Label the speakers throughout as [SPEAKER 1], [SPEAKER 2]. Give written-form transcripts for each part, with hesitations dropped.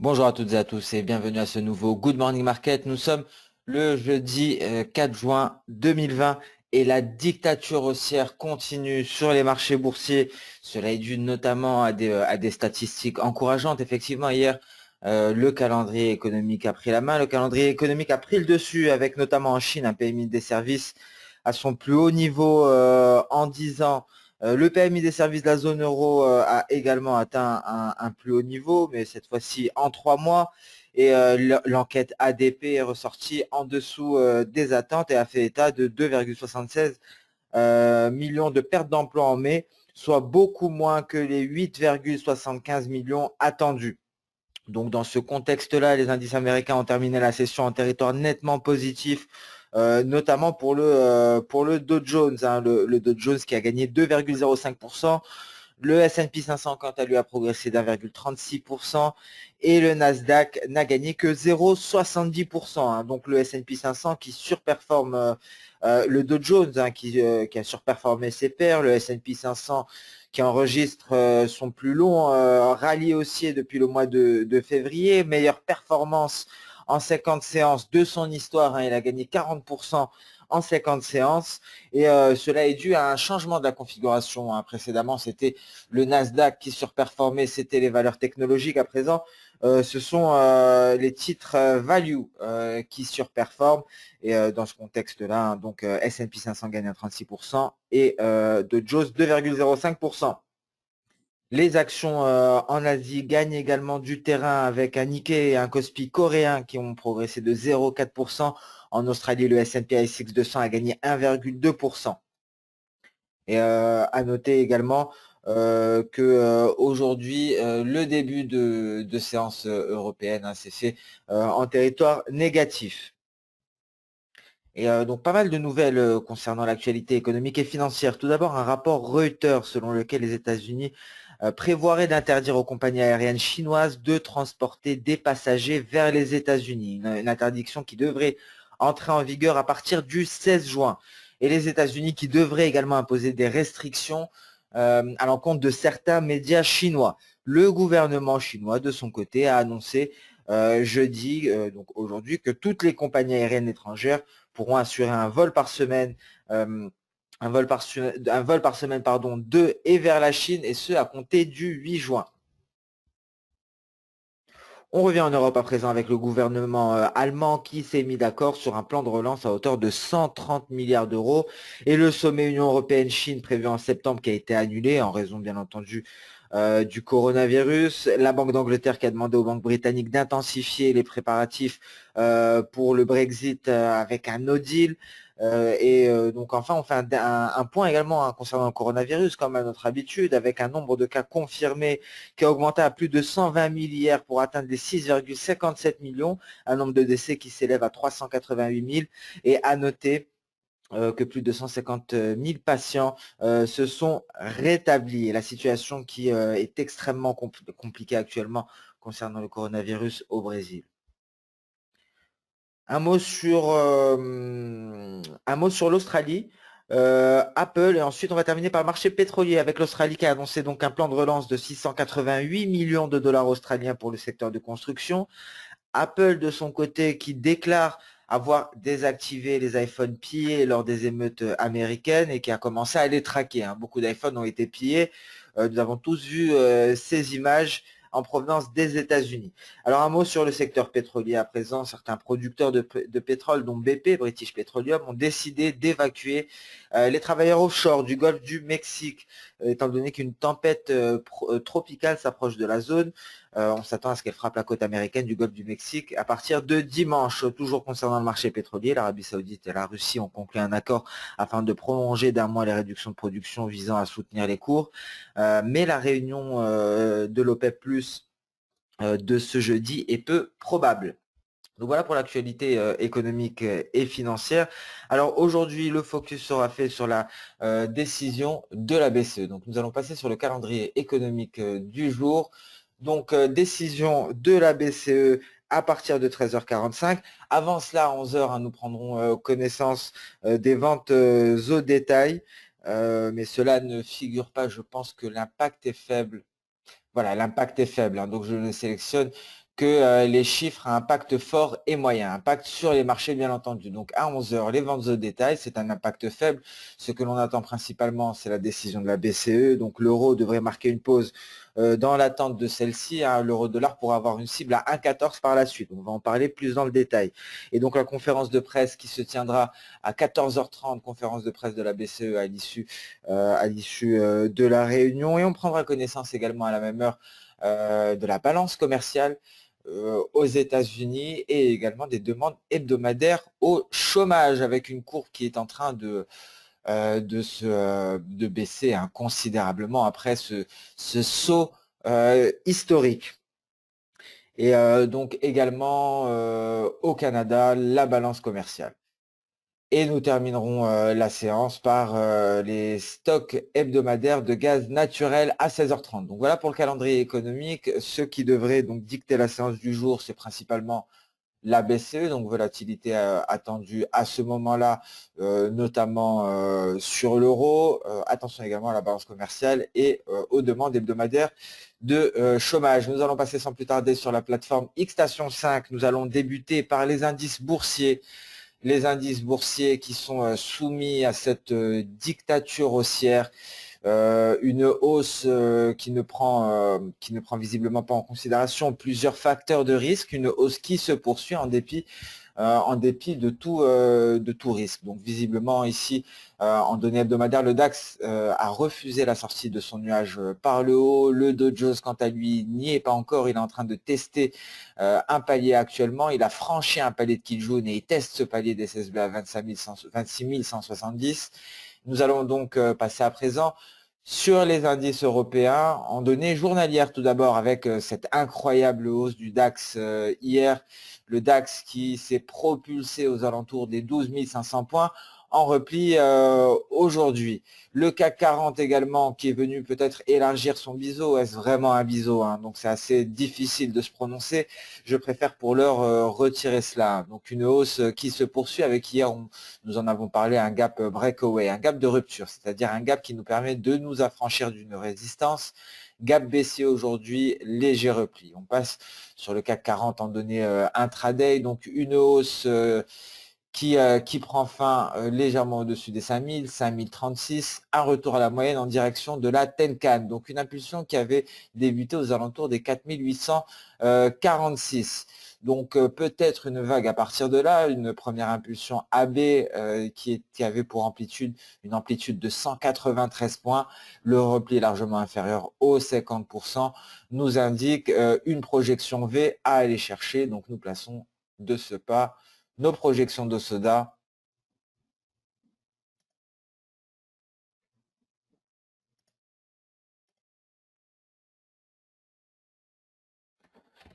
[SPEAKER 1] Bonjour à toutes et à tous et bienvenue à ce nouveau Good Morning Market. Nous sommes le jeudi 4 juin 2020 et la dictature haussière continue sur les marchés boursiers. Cela est dû notamment à des statistiques encourageantes. Effectivement, hier, le calendrier économique a pris la main. Le calendrier économique a pris le dessus avec notamment en Chine un PMI des services à son plus haut niveau en 10 ans. Le PMI des services de la zone euro a également atteint un plus haut niveau, mais cette fois-ci en 3 mois. Et l'enquête ADP est ressortie en dessous des attentes et a fait état de 2,76 millions de pertes d'emploi en mai, soit beaucoup moins que les 8,75 millions attendus. Donc dans ce contexte-là, les indices américains ont terminé la session en territoire nettement positif, notamment pour le Dow Jones, hein, le Dow Jones qui a gagné 2,05%. Le S&P 500, quant à lui, a progressé d'1,36% et le Nasdaq n'a gagné que 0,70%. Hein. Donc le S&P 500 qui surperforme le Dow Jones, hein, qui a surperformé ses pairs, le S&P 500 qui enregistre son plus long rallye haussier depuis le mois de février, meilleure performance en 50 séances de son histoire. Hein. Il a gagné 40% en 50 séances et cela est dû à un changement de la configuration. Hein. Précédemment, c'était le Nasdaq qui surperformait, c'était les valeurs technologiques. À présent, ce sont les titres value qui surperforment. Et dans ce contexte-là, hein, donc S&P 500 gagne à 36% et Dow Jones 2,05%. Les actions en Asie gagnent également du terrain avec un Nikkei et un Kospi coréen qui ont progressé de 0,4%. En Australie, le S&P ASX 200 a gagné 1,2%. Et à noter également que aujourd'hui, le début de séance européenne hein, s'est fait en territoire négatif. Et donc pas mal de nouvelles concernant l'actualité économique et financière. Tout d'abord, un rapport Reuters selon lequel les États-Unis prévoiraient d'interdire aux compagnies aériennes chinoises de transporter des passagers vers les États-Unis. Une interdiction qui devrait entrer en vigueur à partir du 16 juin. Et les États-Unis qui devraient également imposer des restrictions à l'encontre de certains médias chinois. Le gouvernement chinois, de son côté, a annoncé jeudi, donc aujourd'hui, que toutes les compagnies aériennes étrangères pourront assurer un vol par semaine, un vol par semaine pardon, de et vers la Chine, et ce à compter du 8 juin. On revient en Europe à présent avec le gouvernement allemand qui s'est mis d'accord sur un plan de relance à hauteur de 130 milliards d'euros et le sommet Union européenne-Chine prévu en septembre qui a été annulé en raison bien entendu du coronavirus. La Banque d'Angleterre qui a demandé aux banques britanniques d'intensifier les préparatifs pour le Brexit avec un no deal. Donc enfin, on fait un point également hein, concernant le coronavirus, comme à notre habitude, avec un nombre de cas confirmés qui a augmenté à plus de 120 000 hier pour atteindre les 6,57 millions, un nombre de décès qui s'élève à 388 000. Et à noter que plus de 150 000 patients se sont rétablis. Et la situation qui est extrêmement compliquée actuellement concernant le coronavirus au Brésil. Un mot sur l'Australie. Apple, et ensuite on va terminer par le marché pétrolier avec l'Australie qui a annoncé donc un plan de relance de 688 millions de dollars australiens pour le secteur de construction. Apple de son côté qui déclare avoir désactivé les iPhones pillés lors des émeutes américaines et qui a commencé à les traquer. Hein. Beaucoup d'iPhones ont été pillés. Nous avons tous vu ces images en provenance des États-Unis. Alors un mot sur le secteur pétrolier à présent. Certains producteurs de pétrole, dont BP, British Petroleum, ont décidé d'évacuer les travailleurs offshore du golfe du Mexique, étant donné qu'une tempête tropicale s'approche de la zone. On s'attend à ce qu'elle frappe la côte américaine du golfe du Mexique à partir de dimanche. Toujours concernant le marché pétrolier, l'Arabie Saoudite et la Russie ont conclu un accord afin de prolonger d'un mois les réductions de production visant à soutenir les cours. Mais la réunion de l'OPEP+, de ce jeudi est peu probable. Donc voilà pour l'actualité économique et financière. Alors aujourd'hui, le focus sera fait sur la décision de la BCE. Donc nous allons passer sur le calendrier économique du jour. Donc décision de la BCE à partir de 13h45. Avant cela, à 11h, hein, nous prendrons connaissance des ventes au détail. Mais cela ne figure pas, je pense que l'impact est faible. Voilà, l'impact est faible, hein, donc je ne sélectionne que les chiffres à impact fort et moyen, impact sur les marchés bien entendu. Donc à 11 heures, les ventes au détail, c'est un impact faible. Ce que l'on attend principalement, c'est la décision de la BCE. Donc l'euro devrait marquer une pause dans l'attente de celle-ci. Hein. L'euro-dollar pourra avoir une cible à 1,14 par la suite. On va en parler plus dans le détail. Et donc la conférence de presse qui se tiendra à 14h30, conférence de presse de la BCE à l'issue de la réunion. Et on prendra connaissance également à la même heure de la balance commerciale aux États-Unis et également des demandes hebdomadaires au chômage avec une courbe qui est en train de baisser hein, considérablement après ce saut historique. Et donc également au Canada, la balance commerciale. Et nous terminerons la séance par les stocks hebdomadaires de gaz naturel à 16h30. Donc voilà pour le calendrier économique. Ce qui devrait donc dicter la séance du jour, c'est principalement la BCE, donc volatilité attendue à ce moment-là, notamment sur l'euro. Attention également à la balance commerciale et aux demandes hebdomadaires de chômage. Nous allons passer sans plus tarder sur la plateforme Xstation 5. Nous allons débuter par les indices boursiers. Les indices boursiers qui sont soumis à cette dictature haussière, une hausse qui ne prend visiblement pas en considération plusieurs facteurs de risque, une hausse qui se poursuit en dépit de tout risque. Donc visiblement ici, en données hebdomadaires, le DAX a refusé la sortie de son nuage par le haut. Le Dow Jones, quant à lui, n'y est pas encore. Il est en train de tester un palier actuellement. Il a franchi un palier de Kijun et il teste ce palier des SSB à 26 170. Nous allons donc passer à présent sur les indices européens en données journalières tout d'abord avec cette incroyable hausse du DAX hier, le DAX qui s'est propulsé aux alentours des 12 500 points en repli aujourd'hui. Le CAC 40 également qui est venu peut-être élargir son biseau. Est-ce vraiment un biseau hein? Donc c'est assez difficile de se prononcer. Je préfère pour l'heure retirer cela. Donc une hausse qui se poursuit avec hier, nous en avons parlé, un gap breakaway, un gap de rupture, c'est-à-dire un gap qui nous permet de nous affranchir d'une résistance. Gap baissier aujourd'hui, léger repli. On passe sur le CAC 40 en données intraday, donc une hausse qui prend fin légèrement au-dessus des 5000, 5036, un retour à la moyenne en direction de la Tenkan, donc une impulsion qui avait débuté aux alentours des 4846. Donc peut-être une vague à partir de là, une première impulsion AB qui avait pour amplitude une amplitude de 193 points. Le repli largement inférieur aux 50% nous indique une projection V à aller chercher. Donc nous plaçons de ce pas nos projections de soda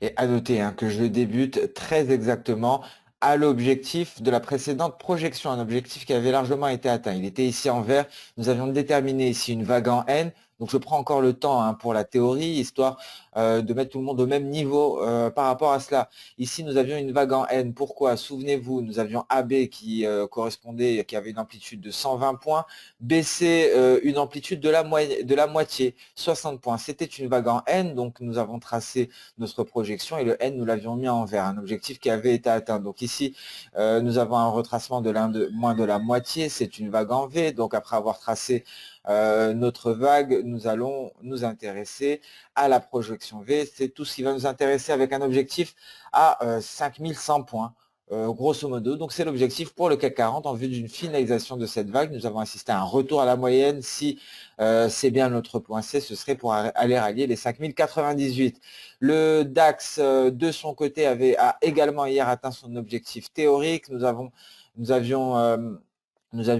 [SPEAKER 1] et à noter hein, que je débute très exactement à l'objectif de la précédente projection, un objectif qui avait largement été atteint. Il était ici en vert, nous avions déterminé ici une vague en N, donc je prends encore le temps hein, pour la théorie, histoire de mettre tout le monde au même niveau par rapport à cela. Ici, nous avions une vague en N. Pourquoi? Souvenez-vous, nous avions AB qui correspondait, qui avait une amplitude de 120 points, BC une amplitude de la moitié, 60 points. C'était une vague en N, donc nous avons tracé notre projection et le N, nous l'avions mis en vert, un objectif qui avait été atteint. Donc ici, nous avons un retracement de moins de la moitié, c'est une vague en V. Donc après avoir tracé notre vague, nous allons nous intéresser à la projection V. C'est tout ce qui va nous intéresser avec un objectif à 5100 points. Grosso modo, donc c'est l'objectif pour le CAC 40 en vue d'une finalisation de cette vague. Nous avons assisté à un retour à la moyenne. Si c'est bien notre point C, ce serait pour aller rallier les 5098. Le DAX de son côté a également hier atteint son objectif théorique. Nous avions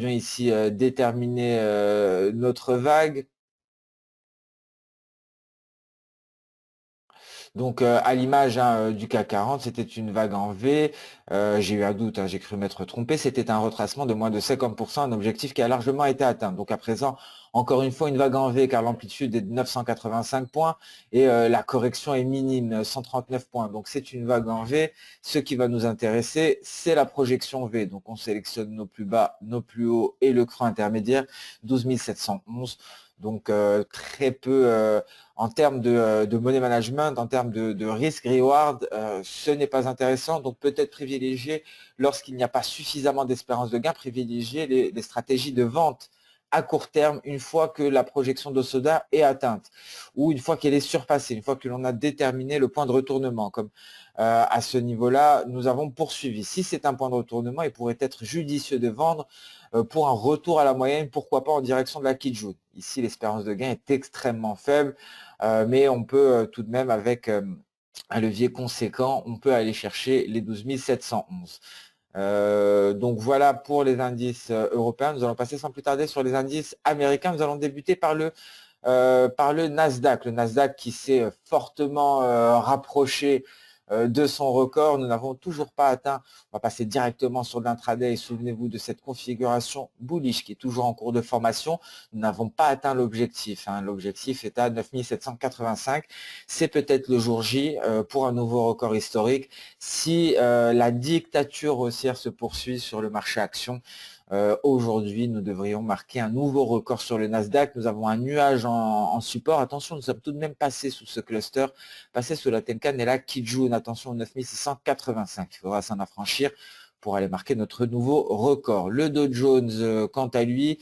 [SPEAKER 1] ici déterminé notre vague. Donc à l'image hein, du CAC 40, c'était une vague en V. J'ai eu un doute, hein, j'ai cru m'être trompé. C'était un retracement de moins de 50%, un objectif qui a largement été atteint. Donc à présent, encore une fois, une vague en V car l'amplitude est de 985 points et la correction est minime, 139 points. Donc c'est une vague en V. Ce qui va nous intéresser, c'est la projection V. Donc on sélectionne nos plus bas, nos plus hauts et le creux intermédiaire, 12 711. Donc très peu en termes de money management, en termes de risk-reward, ce n'est pas intéressant. Donc peut-être privilégier, lorsqu'il n'y a pas suffisamment d'espérance de gain, privilégier les stratégies de vente à court terme une fois que la projection d'Osoda est atteinte ou une fois qu'elle est surpassée, une fois que l'on a déterminé le point de retournement. Comme à ce niveau-là, nous avons poursuivi. Si c'est un point de retournement, il pourrait être judicieux de vendre pour un retour à la moyenne, pourquoi pas en direction de la Kijun. Ici, l'espérance de gain est extrêmement faible, mais on peut tout de même, avec un levier conséquent, on peut aller chercher les 12 711. Donc voilà pour les indices européens. Nous allons passer sans plus tarder sur les indices américains. Nous allons débuter par le Nasdaq. Le Nasdaq qui s'est fortement rapproché de son record. Nous n'avons toujours pas atteint. On va passer directement sur l'intraday. Souvenez-vous de cette configuration bullish qui est toujours en cours de formation. Nous n'avons pas atteint l'objectif. L'objectif est à 9785. C'est peut-être le jour J pour un nouveau record historique. Si la dictature haussière se poursuit sur le marché action, aujourd'hui, nous devrions marquer un nouveau record sur le Nasdaq. Nous avons un nuage en support. Attention, nous sommes tout de même passés sous ce cluster, passés sous la Tenkan et la Kijun. Attention, 9685. Il faudra s'en affranchir pour aller marquer notre nouveau record. Le Dow Jones, quant à lui,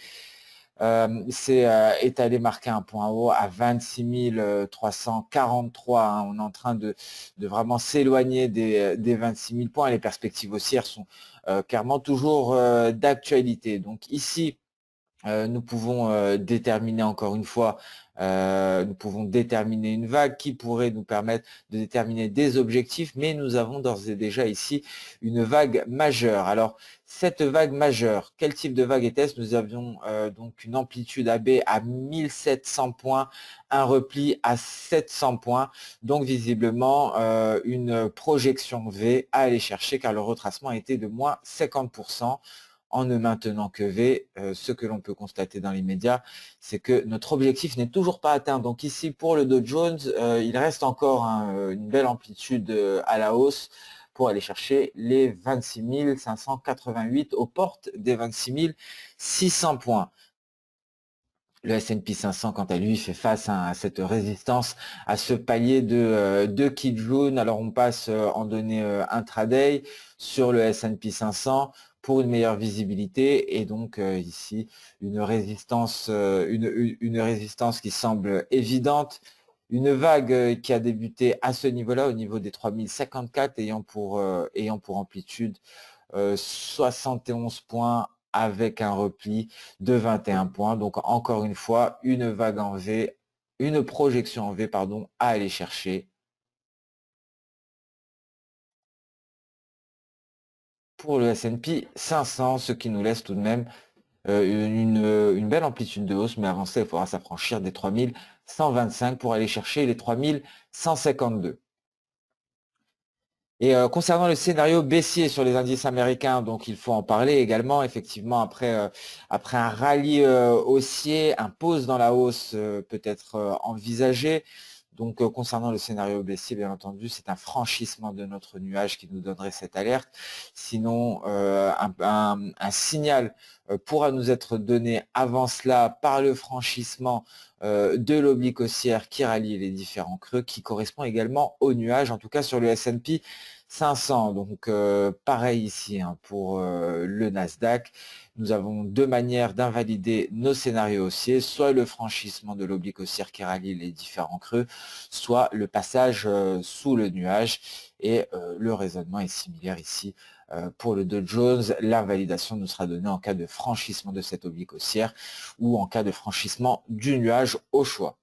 [SPEAKER 1] est allé marquer un point haut à 26 343. On est en train de vraiment s'éloigner des 26 000 points. Les perspectives haussières sont clairement toujours d'actualité. Donc ici, nous pouvons déterminer encore une fois, nous pouvons déterminer une vague qui pourrait nous permettre de déterminer des objectifs, mais nous avons d'ores et déjà ici une vague majeure. Alors, cette vague majeure, quel type de vague était-ce? Nous avions donc une amplitude AB à 1700 points, un repli à 700 points, donc visiblement une projection V à aller chercher car le retracement a été de moins 50%. En ne maintenant que V, ce que l'on peut constater dans l'immédiat, c'est que notre objectif n'est toujours pas atteint. Donc ici, pour le Dow Jones, il reste encore une belle amplitude à la hausse pour aller chercher les 26 588 aux portes des 26 600 points. Le S&P 500, quant à lui, fait face à cette résistance, à ce palier de Kijun. Alors, on passe en données intraday sur le S&P 500 pour une meilleure visibilité. Et donc, ici, une résistance qui semble évidente. Une vague qui a débuté à ce niveau-là, au niveau des 3054, ayant pour amplitude 71 points avec un repli de 21 points. Donc encore une fois, une vague en V, une projection en V, pardon, à aller chercher pour le S&P 500, ce qui nous laisse tout de même une belle amplitude de hausse, mais avant ça, il faudra s'affranchir des 3125 pour aller chercher les 3152. Et concernant le scénario baissier sur les indices américains, donc il faut en parler également. Effectivement, après un rallye haussier, un pause dans la hausse peut être envisagé. Donc concernant le scénario baissier, bien entendu, c'est un franchissement de notre nuage qui nous donnerait cette alerte. Sinon, un signal pourra nous être donné avant cela par le franchissement de l'oblique haussière qui rallie les différents creux, qui correspond également au nuage, en tout cas sur le S&P 500. Donc pareil ici pour le Nasdaq. Nous avons deux manières d'invalider nos scénarios haussiers, soit le franchissement de l'oblique haussière qui rallie les différents creux, soit le passage sous le nuage. Et le raisonnement est similaire ici pour le Dow Jones. L'invalidation nous sera donnée en cas de franchissement de cette oblique haussière ou en cas de franchissement du nuage au choix.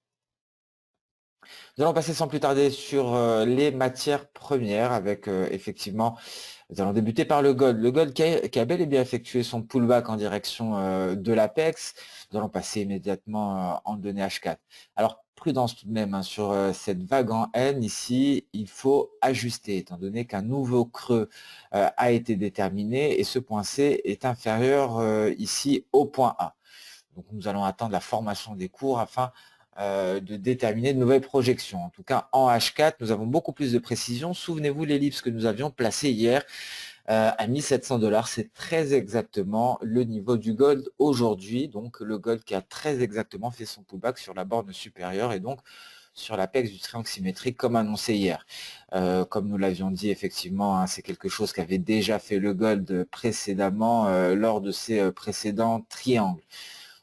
[SPEAKER 1] Nous allons passer sans plus tarder sur les matières premières avec effectivement, nous allons débuter par le gold. Le gold qui a bel et bien effectué son pullback en direction de l'Apex. Nous allons passer immédiatement en données H4. Alors, prudence tout de même sur cette vague en N. Ici, il faut ajuster étant donné qu'un nouveau creux a été déterminé et ce point C est inférieur ici au point A. Donc, nous allons attendre la formation des cours afin de déterminer de nouvelles projections. En tout cas, en H4, nous avons beaucoup plus de précision. Souvenez-vous l'ellipse que nous avions placée hier à 1700 $. C'est très exactement le niveau du gold aujourd'hui. Donc le gold qui a très exactement fait son pullback sur la borne supérieure et donc sur l'apex du triangle symétrique comme annoncé hier. Comme nous l'avions dit, effectivement, hein, c'est quelque chose qu'avait déjà fait le gold précédemment lors de ses précédents triangles.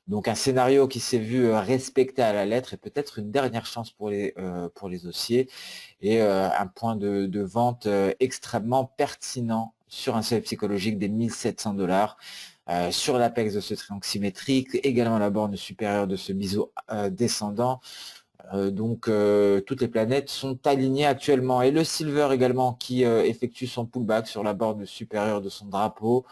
[SPEAKER 1] Donc un scénario qui s'est vu respecté à la lettre et peut-être une dernière chance pour les haussiers et un point de vente extrêmement pertinent sur un seuil psychologique des 1700 $. Sur l'apex de ce triangle symétrique, également la borne supérieure de ce biseau descendant. Donc toutes les planètes sont alignées actuellement. Et le silver également qui effectue son pullback sur la borne supérieure de son drapeau.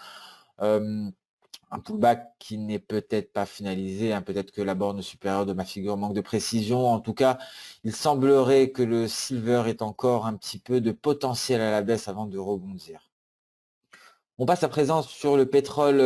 [SPEAKER 1] Un pullback qui n'est peut-être pas finalisé, hein, peut-être que la borne supérieure de ma figure manque de précision. En tout cas, il semblerait que le silver ait encore un petit peu de potentiel à la baisse avant de rebondir. On passe à présent sur le pétrole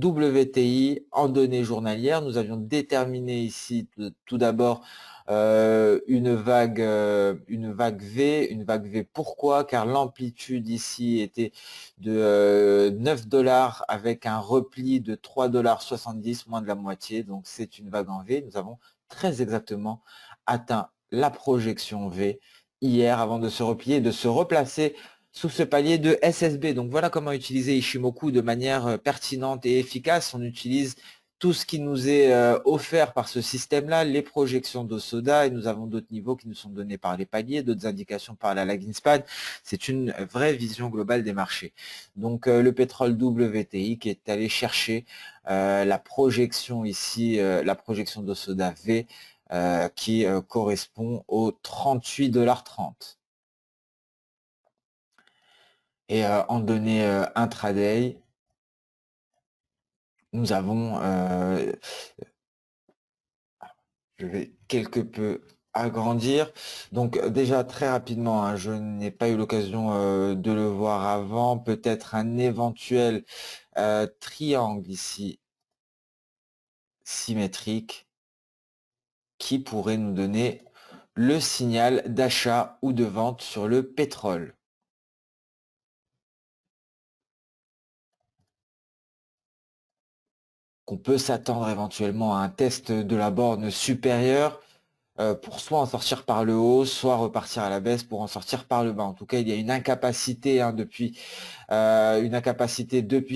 [SPEAKER 1] WTI en données journalières. Nous avions déterminé ici tout d'abord une vague V. Une vague V, pourquoi? Car l'amplitude ici était de 9 $ avec un repli de 3,70 $, moins de la moitié. Donc c'est une vague en V. Nous avons très exactement atteint la projection V hier avant de se replier et de se replacer sous ce palier de SSB. Donc voilà comment utiliser Ishimoku de manière pertinente et efficace. On utilise tout ce qui nous est offert par ce système-là, les projections d'Osoda, et nous avons d'autres niveaux qui nous sont donnés par les paliers, d'autres indications par la lagging span. C'est une vraie vision globale des marchés. Donc le pétrole WTI qui est allé chercher la projection ici, la projection d'Osoda V, qui correspond aux 38,30 $. Et en données intraday, nous avons, je vais quelque peu agrandir. Donc déjà très rapidement, hein, je n'ai pas eu l'occasion de le voir avant, peut-être un éventuel triangle ici symétrique qui pourrait nous donner le signal d'achat ou de vente sur le pétrole. Qu'on peut s'attendre éventuellement à un test de la borne supérieure pour soit en sortir par le haut, soit repartir à la baisse pour en sortir par le bas. En tout cas, il y a une incapacité depuis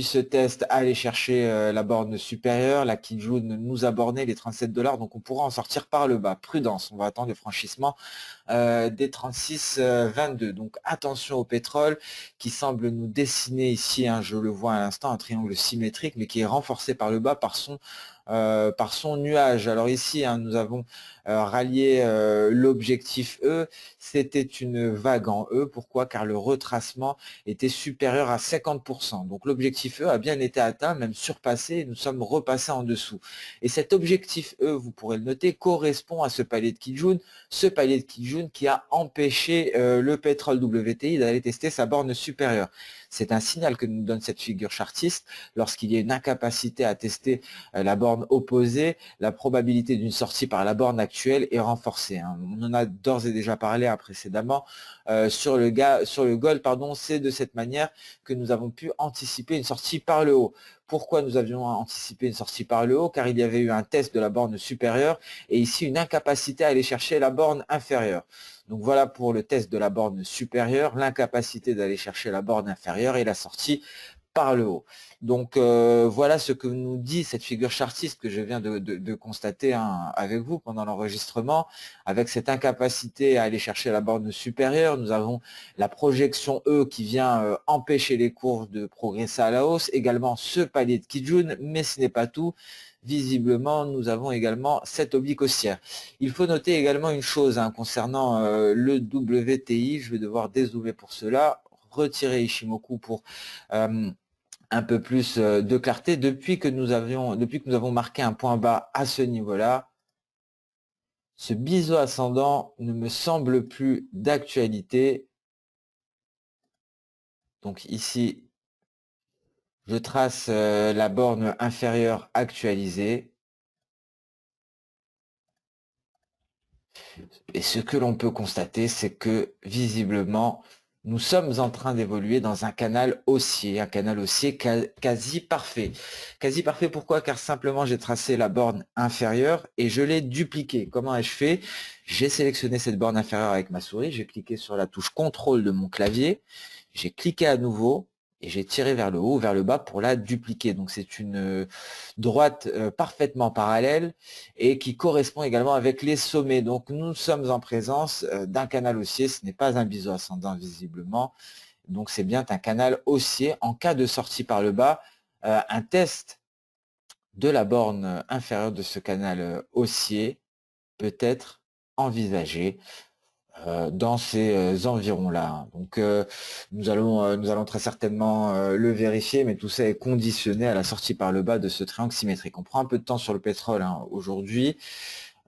[SPEAKER 1] ce test à aller chercher la borne supérieure. La Kijun nous a borné les 37 $, donc on pourra en sortir par le bas. Prudence, on va attendre le franchissement des 36,22. Donc attention au pétrole qui semble nous dessiner ici, hein, je le vois à l'instant, un triangle symétrique, mais qui est renforcé par le bas par son nuage. Alors ici, hein, nous avons rallié l'objectif E, c'était une vague en E. Pourquoi? Car le retracement était supérieur à 50%. Donc l'objectif E a bien été atteint, même surpassé, et nous sommes repassés en dessous. Et cet objectif E, vous pourrez le noter, correspond à ce palier de Kijun, ce palier de Kijun qui a empêché le pétrole WTI d'aller tester sa borne supérieure. C'est un signal que nous donne cette figure chartiste. Lorsqu'il y a une incapacité à tester la borne opposée, la probabilité d'une sortie par la borne actuelle est renforcée. Hein. On en a d'ores et déjà parlé précédemment sur le gold, c'est de cette manière que nous avons pu anticiper une sortie par le haut. Pourquoi nous avions anticipé une sortie par le haut? Car il y avait eu un test de la borne supérieure et ici une incapacité à aller chercher la borne inférieure. Donc voilà pour le test de la borne supérieure, l'incapacité d'aller chercher la borne inférieure et la sortie par le haut. Donc voilà ce que nous dit cette figure chartiste que je viens de constater avec vous pendant l'enregistrement. Avec cette incapacité à aller chercher la borne supérieure, nous avons la projection E qui vient empêcher les courbes de progresser à la hausse, également ce palier de Kijun, mais ce n'est pas tout. Visiblement, nous avons également cette oblique haussière. Il faut noter également une chose concernant le WTI, je vais devoir dézoomer pour cela, retirer Ishimoku pour un peu plus de clarté. Depuis que nous avons marqué un point bas à ce niveau-là, ce biseau ascendant ne me semble plus d'actualité. Donc ici, je trace la borne inférieure actualisée. Et ce que l'on peut constater, c'est que visiblement, Nous sommes en train d'évoluer dans un canal haussier quasi parfait. Quasi parfait pourquoi? Car simplement j'ai tracé la borne inférieure et je l'ai dupliquée. Comment ai-je fait? J'ai sélectionné cette borne inférieure avec ma souris, j'ai cliqué sur la touche contrôle de mon clavier, j'ai cliqué à nouveau et j'ai tiré vers le haut ou vers le bas pour la dupliquer. Donc c'est une droite parfaitement parallèle et qui correspond également avec les sommets. Donc nous sommes en présence d'un canal haussier, ce n'est pas un biseau ascendant visiblement, donc c'est bien un canal haussier. En cas de sortie par le bas, un test de la borne inférieure de ce canal haussier peut être envisagé dans ces environs-là. Donc nous allons très certainement le vérifier, mais tout ça est conditionné à la sortie par le bas de ce triangle symétrique. On prend un peu de temps sur le pétrole hein, aujourd'hui.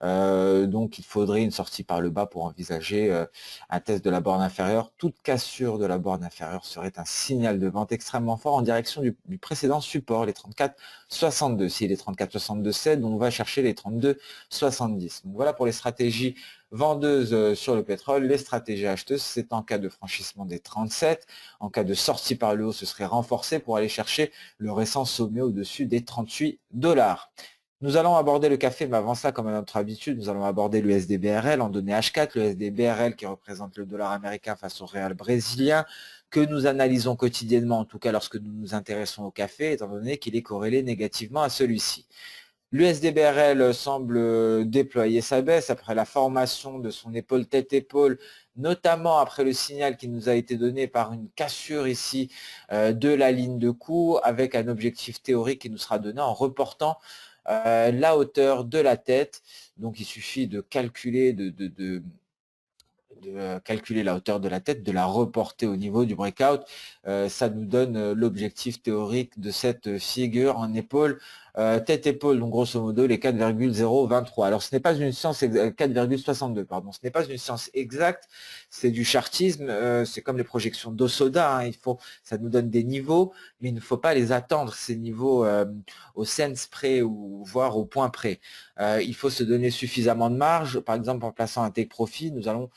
[SPEAKER 1] Donc il faudrait une sortie par le bas pour envisager un test de la borne inférieure. Toute cassure de la borne inférieure serait un signal de vente extrêmement fort en direction du précédent support, les 34,62. Si les 34,62 cèdent, on va chercher les 32,70. Donc voilà pour les stratégies vendeuses sur le pétrole. Les stratégies acheteuses, c'est en cas de franchissement des 37. En cas de sortie par le haut, ce serait renforcé pour aller chercher le récent sommet au-dessus des 38 $. Nous allons aborder le café, mais avant ça, comme à notre habitude, nous allons aborder l'USD-BRL en données H4, le USD-BRL qui représente le dollar américain face au réal brésilien, que nous analysons quotidiennement, en tout cas lorsque nous nous intéressons au café, étant donné qu'il est corrélé négativement à celui-ci. L'USD-BRL semble déployer sa baisse après la formation de son épaule tête-épaule, notamment après le signal qui nous a été donné par une cassure ici de la ligne de coup, avec un objectif théorique qui nous sera donné en reportant la hauteur de la tête. Donc il suffit de calculer, calculer la hauteur de la tête, de la reporter au niveau du breakout. Ça nous donne l'objectif théorique de cette figure en épaule, tête-épaule, donc grosso modo les 4,023. Alors ce n'est pas une science 4,62, pardon, ce n'est pas une science exacte, c'est du chartisme, c'est comme les projections d'Osoda, hein, ça nous donne des niveaux, mais il ne faut pas les attendre, ces niveaux au cents près ou voire au point près. Il faut se donner suffisamment de marge, par exemple en plaçant un take profit, nous allons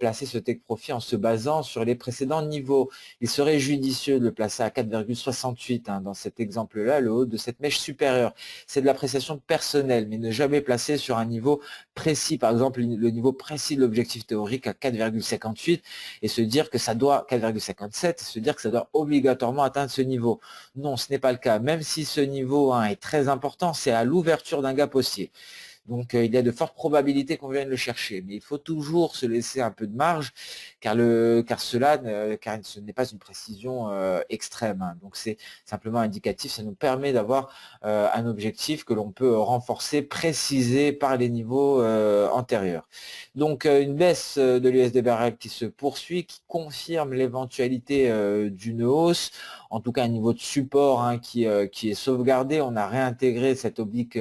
[SPEAKER 1] placer ce take profit en se basant sur les précédents niveaux. Il serait judicieux de le placer à 4,68 hein, dans cet exemple-là, le haut de cette mèche supérieure. C'est de l'appréciation personnelle, mais ne jamais placer sur un niveau précis, par exemple le niveau précis de l'objectif théorique à 4,58 et se dire que ça doit 4,57 et se dire que ça doit obligatoirement atteindre ce niveau. Non, ce n'est pas le cas. Même si ce niveau hein, est très important, c'est à l'ouverture d'un gap haussier. Donc, il y a de fortes probabilités qu'on vienne le chercher. Mais il faut toujours se laisser un peu de marge, car ce n'est pas une précision extrême. Hein. Donc, c'est simplement indicatif. Ça nous permet d'avoir un objectif que l'on peut renforcer, préciser par les niveaux antérieurs. Donc, une baisse de l'USD-BRL qui se poursuit, qui confirme l'éventualité d'une hausse. En tout cas, un niveau de support hein, qui est sauvegardé. On a réintégré cette oblique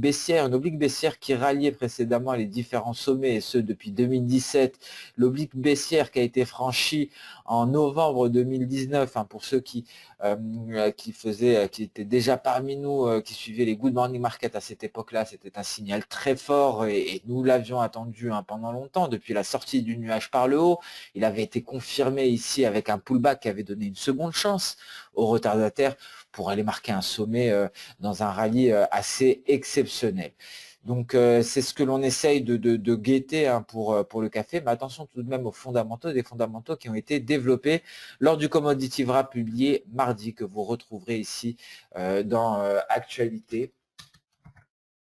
[SPEAKER 1] baissière, une oblique baissière qui ralliait précédemment les différents sommets, et ce depuis 2017, l'oblique baissière qui a été franchie en novembre 2019, hein, pour ceux qui étaient déjà parmi nous, qui suivaient les Good Morning Market à cette époque-là, c'était un signal très fort et nous l'avions attendu hein, pendant longtemps, depuis la sortie du nuage par le haut. Il avait été confirmé ici avec un pullback qui avait donné une seconde chance aux retardataires pour aller marquer un sommet dans un rallye assez exceptionnel. Donc c'est ce que l'on essaye de guetter hein, pour le café, mais attention tout de même aux fondamentaux, des fondamentaux qui ont été développés lors du Commodity Wrap publié mardi, que vous retrouverez ici dans Actualité.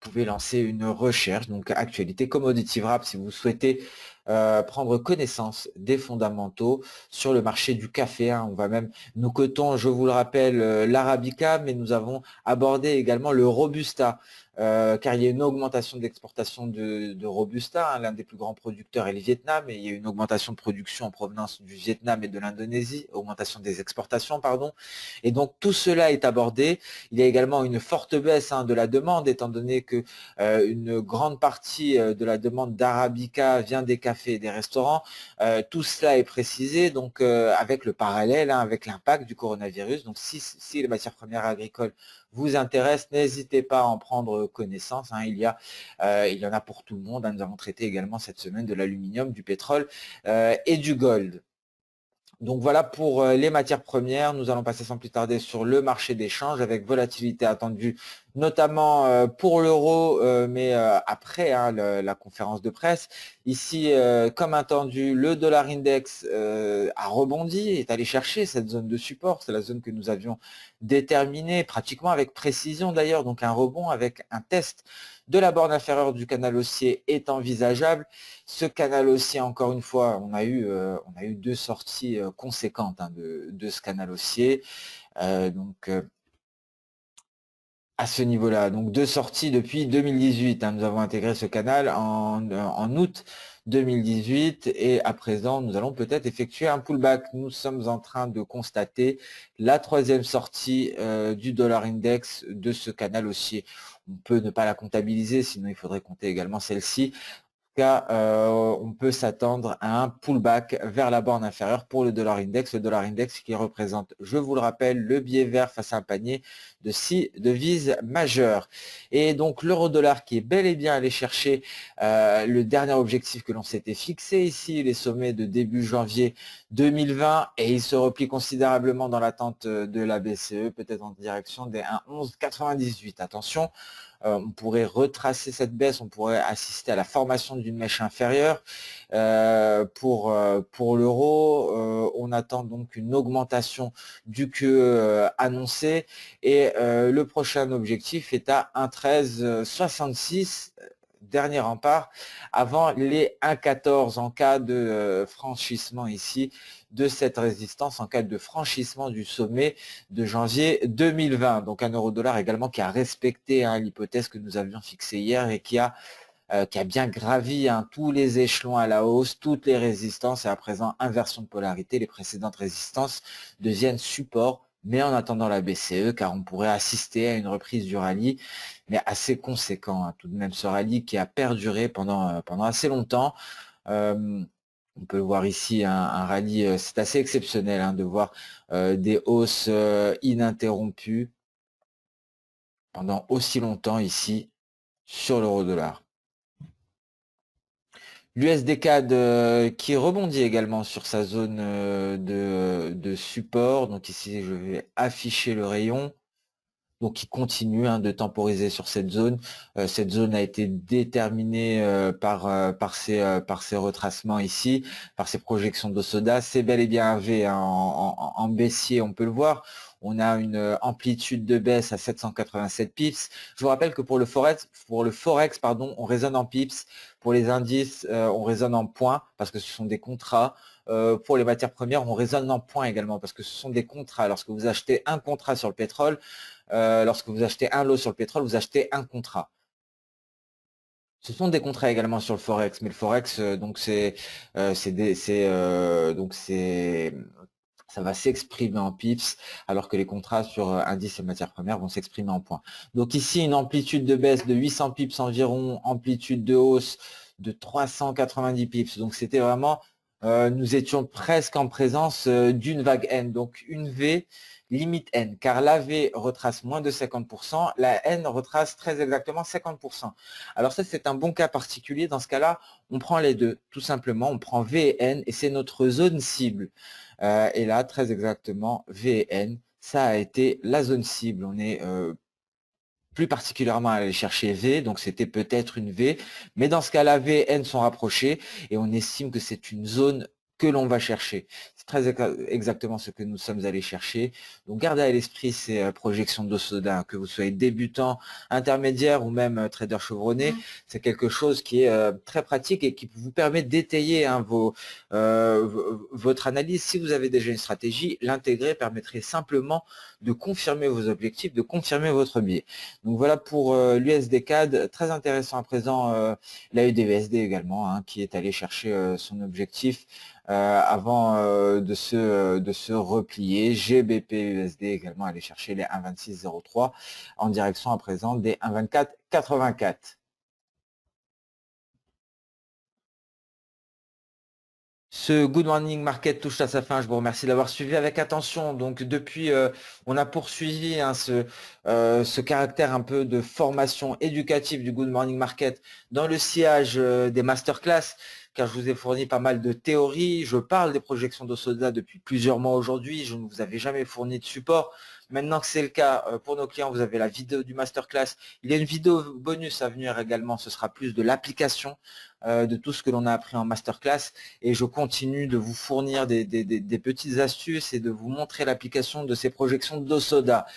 [SPEAKER 1] Vous pouvez lancer une recherche, donc Actualité Commodity Wrap, si vous souhaitez prendre connaissance des fondamentaux sur le marché du café. Hein. Nous cotons, je vous le rappelle, l'Arabica, mais nous avons abordé également le Robusta, car il y a une augmentation d'exportation de Robusta. Hein. L'un des plus grands producteurs est le Vietnam, et il y a une augmentation de production en provenance du Vietnam et de l'Indonésie, augmentation des exportations, pardon. Et donc tout cela est abordé. Il y a également une forte baisse hein, de la demande, étant donné que une grande partie de la demande d'Arabica vient des cafés et des restaurants. Tout cela est précisé donc avec le parallèle, hein, avec l'impact du coronavirus. Donc si les matières premières agricoles vous intéresse, n'hésitez pas à en prendre connaissance. Hein. Il y en a pour tout le monde. Hein. Nous avons traité également cette semaine de l'aluminium, du pétrole et du gold. Donc voilà pour les matières premières. Nous allons passer sans plus tarder sur le marché des changes avec volatilité attendue, notamment pour l'euro, mais après hein, la conférence de presse. Ici, comme attendu, le dollar index a rebondi, est allé chercher cette zone de support. C'est la zone que nous avions déterminée pratiquement avec précision d'ailleurs. Donc un rebond avec un test de la borne inférieure du canal haussier est envisageable. Ce canal haussier, encore une fois, on a eu 2 sorties conséquentes hein, de ce canal haussier. À ce niveau-là, donc 2 sorties depuis 2018. Hein, nous avons intégré ce canal en août 2018 et à présent, nous allons peut-être effectuer un pullback. Nous sommes en train de constater la 3e sortie du dollar index de ce canal haussier. On peut ne pas la comptabiliser, sinon il faudrait compter également celle-ci. Cas, on peut s'attendre à un pullback vers la borne inférieure pour le dollar index qui représente, je vous le rappelle, le biais vert face à un panier de 6 devises majeures. Et donc l'euro-dollar qui est bel et bien allé chercher le dernier objectif que l'on s'était fixé ici, les sommets de début janvier 2020, et il se replie considérablement dans l'attente de la BCE, peut-être en direction des 1,1198. Attention, on pourrait retracer cette baisse, on pourrait assister à la formation d'une mèche inférieure. Pour l'euro, on attend donc une augmentation du QE annoncé et le prochain objectif est à 1,1366. Dernier rempart avant les 1,14 en cas de franchissement ici de cette résistance en cas de franchissement du sommet de janvier 2020. Donc un euro-dollar également qui a respecté hein, l'hypothèse que nous avions fixée hier et qui a bien gravi hein, tous les échelons à la hausse, toutes les résistances et à présent inversion de polarité. Les précédentes résistances deviennent support, mais en attendant la BCE, car on pourrait assister à une reprise du rallye, mais assez conséquent. Hein, tout de même, ce rallye qui a perduré pendant assez longtemps. On peut le voir ici, un rallye, c'est assez exceptionnel hein, de voir des hausses ininterrompues pendant aussi longtemps ici sur l'euro-dollar. L'USD-CAD qui rebondit également sur sa zone de support. Donc ici, je vais afficher le rayon. Donc il continue hein, de temporiser sur cette zone. Cette zone a été déterminée par ces retracements ici, par ces projections d'Osoda. C'est bel et bien un V hein, en baissier, on peut le voir. On a une amplitude de baisse à 787 pips. Je vous rappelle que pour le Forex, on raisonne en pips. Pour les indices, on raisonne en points parce que ce sont des contrats. Pour les matières premières, on raisonne en points également parce que ce sont des contrats. Lorsque vous achetez un contrat sur le pétrole, lorsque vous achetez un lot sur le pétrole, vous achetez un contrat. Ce sont des contrats également sur le Forex, mais le Forex, ça va s'exprimer en pips, alors que les contrats sur indices et matières premières vont s'exprimer en points. Donc ici, une amplitude de baisse de 800 pips environ, amplitude de hausse de 390 pips. Donc c'était vraiment, nous étions presque en présence d'une vague N, donc une V limite N, car la V retrace moins de 50%, la N retrace très exactement 50%. Alors ça, c'est un bon cas particulier. Dans ce cas-là, on prend les deux, tout simplement. On prend V et N et c'est notre zone cible. Et là, très exactement, V et N, ça a été la zone cible. On est plus particulièrement allé chercher V, donc c'était peut-être une V. Mais dans ce cas-là, V et N sont rapprochés et on estime que c'est une zone que l'on va chercher. C'est très exactement ce que nous sommes allés chercher. Donc gardez à l'esprit ces projections d'Osoda, que vous soyez débutant, intermédiaire ou même trader chevronné. C'est quelque chose qui est très pratique et qui vous permet d'étayer hein, votre analyse. Si vous avez déjà une stratégie, l'intégrer permettrait simplement de confirmer vos objectifs, de confirmer votre biais. Donc voilà pour l'USD-CAD, très intéressant à présent, la UDVSD également, hein, qui est allé chercher son objectif avant de se replier. GBP-USD également aller chercher les 1,2603 en direction à présent des 1,2484. Ce Good Morning Market touche à sa fin. Je vous remercie d'avoir suivi avec attention. Donc depuis, on a poursuivi hein, ce caractère un peu de formation éducative du Good Morning Market dans le sillage des masterclass, car je vous ai fourni pas mal de théories. Je parle des projections d'Osoda depuis plusieurs mois aujourd'hui. Je ne vous avais jamais fourni de support. Maintenant que c'est le cas, pour nos clients, vous avez la vidéo du masterclass. Il y a une vidéo bonus à venir également. Ce sera plus de l'application de tout ce que l'on a appris en masterclass. Et je continue de vous fournir des petites astuces et de vous montrer l'application de ces projections d'Osoda.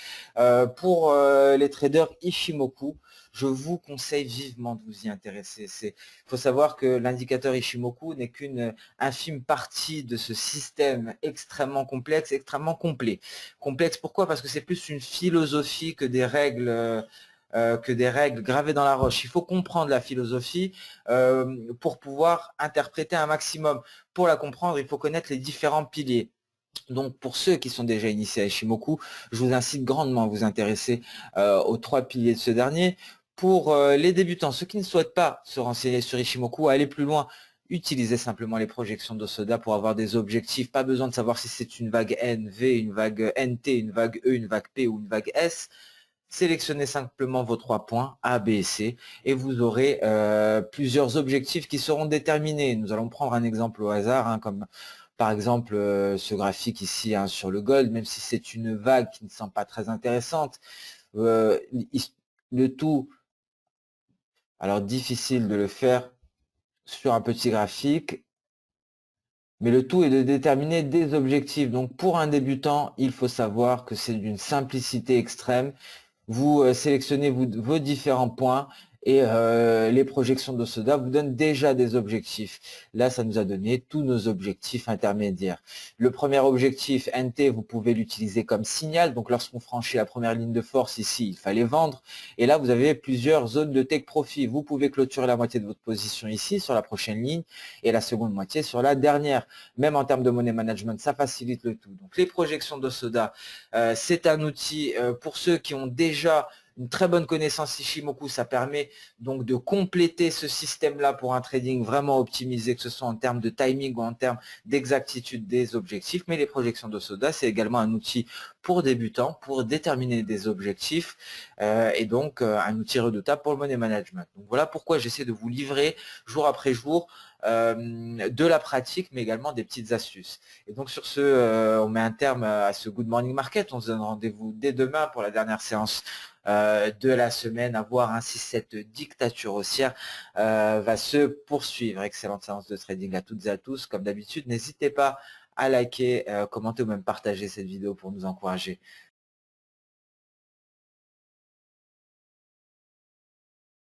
[SPEAKER 1] Pour les traders Ishimoku, je vous conseille vivement de vous y intéresser. Il faut savoir que l'indicateur Ishimoku n'est qu'une infime partie de ce système extrêmement complexe, extrêmement complet. Complexe pourquoi? Parce que c'est plus une philosophie que des règles gravées dans la roche. Il faut comprendre la philosophie pour pouvoir interpréter un maximum. Pour la comprendre, il faut connaître les différents piliers. Donc pour ceux qui sont déjà initiés à Ishimoku, je vous incite grandement à vous intéresser aux 3 piliers de ce dernier. Pour les débutants, ceux qui ne souhaitent pas se renseigner sur Ishimoku, aller plus loin, utilisez simplement les projections d'Osoda pour avoir des objectifs. Pas besoin de savoir si c'est une vague N, V, une vague NT, une vague E, une vague P ou une vague S. Sélectionnez simplement vos 3 points A, B et C et vous aurez plusieurs objectifs qui seront déterminés. Nous allons prendre un exemple au hasard, hein, comme par exemple ce graphique ici hein, sur le gold, même si c'est une vague qui ne semble pas très intéressante. Le tout, alors difficile de le faire sur un petit graphique, mais le tout est de déterminer des objectifs. Donc pour un débutant, il faut savoir que c'est d'une simplicité extrême. Vous sélectionnez vos différents points et les projections d'Osoda vous donnent déjà des objectifs. Là, ça nous a donné tous nos objectifs intermédiaires. Le premier objectif, NT, vous pouvez l'utiliser comme signal. Donc, lorsqu'on franchit la première ligne de force ici, il fallait vendre. Et là, vous avez plusieurs zones de take profit. Vous pouvez clôturer la moitié de votre position ici sur la prochaine ligne et la seconde moitié sur la dernière. Même en termes de money management, ça facilite le tout. Donc, les projections d'Osoda, c'est un outil pour ceux qui ont déjà une très bonne connaissance Ishimoku. Ça permet donc de compléter ce système-là pour un trading vraiment optimisé, que ce soit en termes de timing ou en termes d'exactitude des objectifs. Mais les projections d'Osoda, c'est également un outil pour débutants, pour déterminer des objectifs et donc un outil redoutable pour le money management. Donc voilà pourquoi j'essaie de vous livrer jour après jour de la pratique, mais également des petites astuces. Et donc sur ce, on met un terme à ce Good Morning Market. On se donne rendez-vous dès demain pour la dernière séance de la semaine, à voir ainsi cette dictature haussière va se poursuivre. Excellente séance de trading à toutes et à tous. Comme d'habitude, n'hésitez pas à liker, commenter ou même partager cette vidéo pour nous encourager.